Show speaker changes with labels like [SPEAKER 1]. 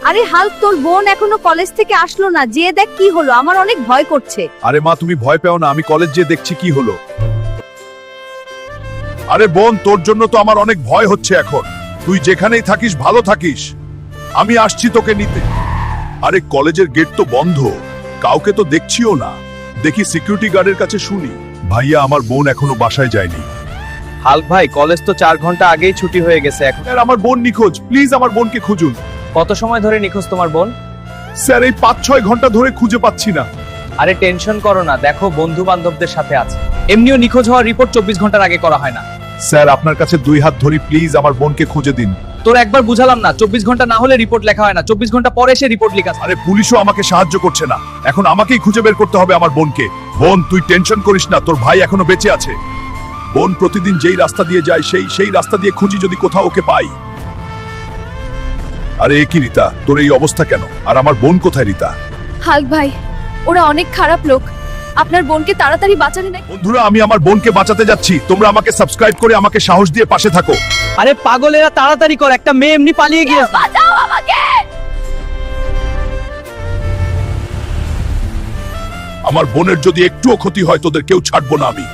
[SPEAKER 1] আরে হাল্ক, তোর বোন এখনো কলেজ থেকে আসলো না, যেয়ে দেখ কি হলো, আমার অনেক ভয় করছে।
[SPEAKER 2] আরে মা, তুমি ভয় পেও না, আমি কলেজ যেয়ে দেখছি কি হলো। আরে বোন, তোর জন্য তো আমার অনেক ভয় হচ্ছে এখন। তুই যেখানেই থাকিস ভালো থাকিস, আমি আসছি তোকে নিতে। আরে কলেজের গেট তো বন্ধ, কাউকে তো দেখছিও না। দেখি সিকিউরিটি গার্ডের কাছে শুনি। ভাইয়া, আমার বোন এখনো বাসায় যায়নি।
[SPEAKER 3] হাল্ক ভাই, কলেজ তো 4 ঘন্টা আগেই ছুটি হয়ে গেছে। এখন
[SPEAKER 2] স্যার, আমার বোন নিখোঁজ, প্লিজ আমার বোনকে খুঁজুন।
[SPEAKER 3] কত সময় ধরে নিখোঁজ তোমার বোন?
[SPEAKER 2] স্যার, এই 5-6 ঘন্টা ধরে খুঁজে পাচ্ছি না।
[SPEAKER 3] আরে টেনশন করো না, দেখো বন্ধু বান্ধবদের সাথে আছে। এমনিও নিখোঁজ হওয়ার রিপোর্ট 24 ঘন্টার আগে করা হয় না।
[SPEAKER 2] স্যার, আপনার কাছে 2 হাত ধরি, প্লিজ আমার বোনকে খুঁজে দিন।
[SPEAKER 3] তোর একবার বুঝালাম না, 24 ঘন্টা না হলে রিপোর্ট লেখা হয় না, 24 ঘন্টা পরে এসে রিপোর্ট লেখা।
[SPEAKER 2] আরে পুলিশও আমাকে সাহায্য করছে না, এখন আমাকেই খুঁজে বের করতে হবে আমার বোনকে। বোন, তুই টেনশন করিস না, তোর ভাই এখনো বেঁচে আছে। বোন প্রতিদিন যেই রাস্তা দিয়ে যায় সেই রাস্তা দিয়ে খুঁজি, যদি কোথাও ওকে পাই। আরে এ কি রিতা, তোর এই অবস্থা কেন? আর আমার বোন কোথায় রিতা?
[SPEAKER 1] হাল্ক ভাই, ওরা অনেক খারাপ লোক, আপনার বোনকে তাড়াতাড়ি বাঁচালে না।
[SPEAKER 2] বন্ধুরা, আমি আমার বোনকে বাঁচাতে যাচ্ছি, তোমরা আমাকে সাবস্ক্রাইব করে আমাকে সাহস দিয়ে পাশে থাকো।
[SPEAKER 3] আরে পাগলেরা, তাড়াতাড়ি কর, একটা মেয়ে এমনি পালিয়ে গিয়েছে।
[SPEAKER 1] বাঁচাও আমাকে।
[SPEAKER 2] আমার বোনের যদি একটুও ক্ষতি হয়, তোদের কেউ ছাড়বো না আমি।